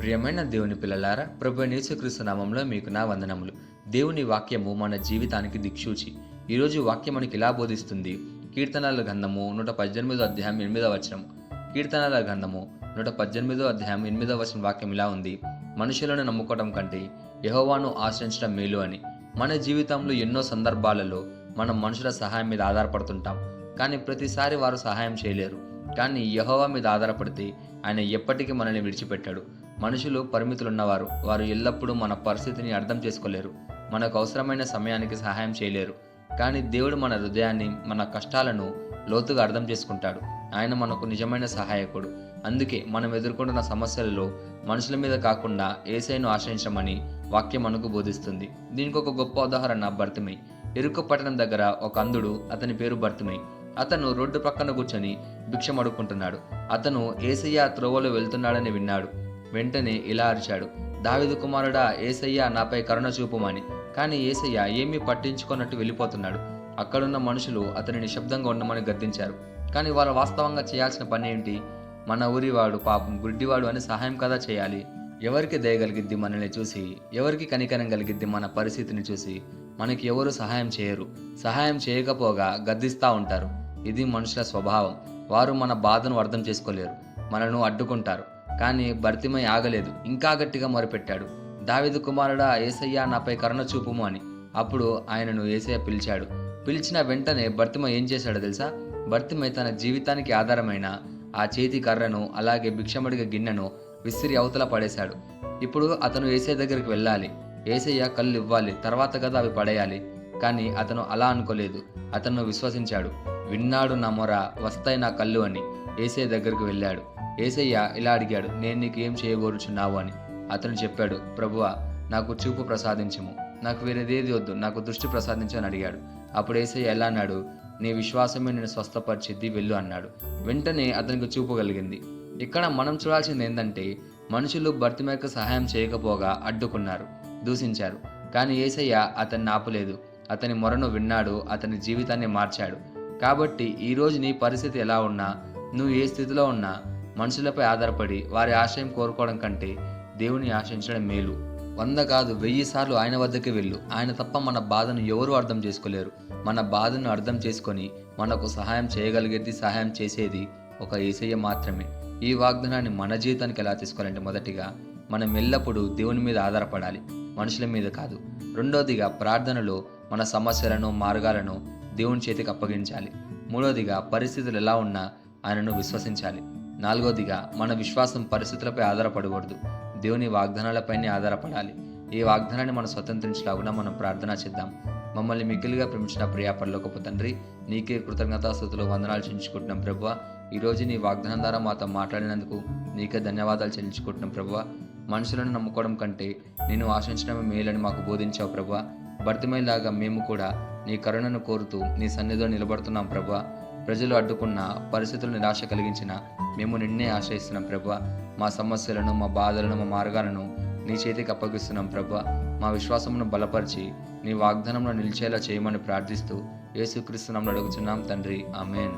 ప్రియమైన దేవుని పిల్లలారా, ప్రభు యేసుక్రీస్తు నామంలో మీకు నా వందనములు. దేవుని వాక్యము మన జీవితానికి దిక్సూచి. ఈరోజు వాక్యం మనకి ఇలా బోధిస్తుంది. కీర్తనల గ్రంథము 118 అధ్యాయం 8వ వచనం. కీర్తనల గ్రంథము 118 అధ్యాయం 8వ వచనం వాక్యం ఇలా ఉంది. మనుషులను నమ్ముకోవడం కంటే యెహోవాను ఆశ్రయించడం మేలు అని. మన జీవితంలో ఎన్నో సందర్భాలలో మనం మనుషుల సహాయం మీద ఆధారపడుతుంటాం. కానీ ప్రతిసారి వారు సహాయం చేయలేరు. కానీ యెహోవా మీద ఆధారపడితే ఆయన ఎప్పటికీ మనల్ని విడిచిపెట్టాడు. మనుషులు పరిమితులున్నవారు. వారు ఎల్లప్పుడూ మన పరిస్థితిని అర్థం చేసుకోలేరు. మనకు అవసరమైన సమయానికి సహాయం చేయలేరు. కానీ దేవుడు మన హృదయాన్ని, మన కష్టాలను లోతుగా అర్థం చేసుకుంటాడు. ఆయన మనకు నిజమైన సహాయకుడు. అందుకే మనం ఎదుర్కొంటున్న సమస్యలలో మనుషుల మీద కాకుండా యేసయ్యను ఆశ్రయించమని వాక్యం మనకు బోధిస్తుంది. దీనికి ఒక గొప్ప ఉదాహరణ బర్తిమై. ఎరుకు పట్టణం దగ్గర ఒక అంధుడు, అతని పేరు బర్తిమై. అతను రోడ్డు పక్కన కూర్చొని భిక్షం అడుక్కుంటున్నాడు. అతను యేసయ్య త్రోవలో వెళ్తున్నాడని విన్నాడు. వెంటనే ఇలా అరిచాడు, దావీదు కుమారుడా, యేసయ్య నాపై కరుణ చూపుమని. కానీ యేసయ్య ఏమీ పట్టించుకున్నట్టు వెళ్ళిపోతున్నాడు. అక్కడున్న మనుషులు అతని నిశ్శబ్దంగా ఉండమని గద్దించారు. కానీ వాళ్ళు వాస్తవంగా చేయాల్సిన పని ఏంటి? మన ఊరివాడు పాపం గుడ్డివాడు అని సహాయం కదా చేయాలి. ఎవరికి దయగలిగిద్ది మనల్ని చూసి? ఎవరికి కనికరం కలిగిద్ది మన పరిస్థితిని చూసి? మనకి ఎవరు సహాయం చేయరు. సహాయం చేయకపోగా గద్దిస్తూ ఉంటారు. ఇది మనుషుల స్వభావం. వారు మన బాధను అర్థం చేసుకోలేరు, మనను అడ్డుకుంటారు. కానీ బర్తిమై ఆగలేదు. ఇంకా గట్టిగా మొరపెట్టాడు, దావీదు కుమారుడా, యేసయ్య నాపై కరుణ చూపుము అని. అప్పుడు ఆయనను యేసయ్య పిలిచాడు. పిలిచిన వెంటనే బర్తిమై ఏం చేశాడో తెలుసా? బర్తిమై తన జీవితానికి ఆధారమైన ఆ చేతి కర్రను, అలాగే భిక్షమడిగ గిన్నెను విసిరి అవతల పడేశాడు. ఇప్పుడు అతను యేసయ్య దగ్గరికి వెళ్ళాలి. యేసయ్య కళ్ళు ఇవ్వాలి, తర్వాత కదా అవి పడేయాలి. కానీ అతను అలా అనుకోలేదు. అతను విశ్వసించాడు. విన్నాడు నా మొర, వస్తాయి నా కళ్ళు అని. యేసయ్య దగ్గరికి వెళ్ళాడు. యేసయ్య ఇలా అడిగాడు, నేను నీకు ఏం చేయగోరుచున్నావు అని. అతను చెప్పాడు, ప్రభువా, నాకు చూపు ప్రసాదించుము. నాకు వేరేదేది వద్దు, నాకు దృష్టి ప్రసాదించు అని అడిగాడు. అప్పుడు యేసయ్య ఎలా అన్నాడు, నీ విశ్వాసమే నేను స్వస్థపరిచిద్ది, వెళ్ళు అన్నాడు. వెంటనే అతనికి చూపు కలిగింది. ఇక్కడ మనం చూడాల్సింది ఏంటంటే, మనుషులు బర్తిమైకు సహాయం చేయకపోగా అడ్డుకున్నారు, దూషించారు. కానీ యేసయ్య అతన్ని ఆపలేదు. అతని మొరను విన్నాడు, అతని జీవితాన్ని మార్చాడు. కాబట్టి ఈరోజు నీ పరిస్థితి ఎలా ఉన్నా, నువ్వు ఏ స్థితిలో ఉన్నా, మనుషులపై ఆధారపడి వారి ఆశ్రయం కోరుకోవడం కంటే దేవుని ఆశ్రయించడం మేలు. 100 కాదు 1000 సార్లు ఆయన వద్దకు వెళ్ళు. ఆయన తప్ప మన బాధను ఎవరూ అర్థం చేసుకోలేరు. మన బాధను అర్థం చేసుకొని మనకు సహాయం చేయగలిగేది, సహాయం చేసేది ఒక యేసయ్య మాత్రమే. ఈ వాగ్దానాన్ని మన జీవితానికి ఎలా తీసుకోవాలంటే, మొదటిగా మనం ఎల్లప్పుడూ దేవుని మీద ఆధారపడాలి, మనుషుల మీద కాదు. రెండోదిగా ప్రార్థనలో మన సమస్యలను, మార్గాలను దేవుని చేతికి అప్పగించాలి. మూడోదిగా పరిస్థితులు ఎలా ఉన్నా ఆయనను విశ్వసించాలి. నాలుగోదిగా మన విశ్వాసం పరిస్థితులపై ఆధారపడకూడదు, దేవుని వాగ్దానాలపైనే ఆధారపడాలి. ఈ వాగ్దానాన్ని మనం స్వతంత్రించలాగున మనం ప్రార్థన చేద్దాం. మమ్మల్ని మిక్కిలిగా ప్రేమించిన ప్రియా పరలోకపు తండ్రి, నీకే కృతజ్ఞతాస్తుతులు, వందనాలు చెల్లించుకుంటున్నాం ప్రభువా. ఈరోజు నీ వాగ్దానం ద్వారా మాతో మాట్లాడినందుకు నీకే ధన్యవాదాలు చెల్లించుకుంటున్నాం ప్రభువా. మనుషులను నమ్ముకోవడం కంటే నేను ఆశించడమే మేలని మాకు బోధించావు ప్రభువా. బర్తిమైలాగా మేము కూడా నీ కరుణను కోరుతూ నీ సన్నిధిలో నిలబడుతున్నాం ప్రభువా. ప్రజలు అడ్డుకున్న, పరిస్థితులు నిరాశ కలిగించిన మేము నిన్నే ఆశ్రయిస్తున్నాం ప్రభువా. మా సమస్యలను, మా బాధలను, మా మార్గాలను నీ చేతికి అప్పగిస్తున్నాం ప్రభువా. మా విశ్వాసమును బలపరిచి నీ వాగ్దానంలో నిలిచేలా చేయమని ప్రార్థిస్తూ యేసుక్రీస్తు నామములో అడుగుచున్నాం తండ్రి, ఆమేన్.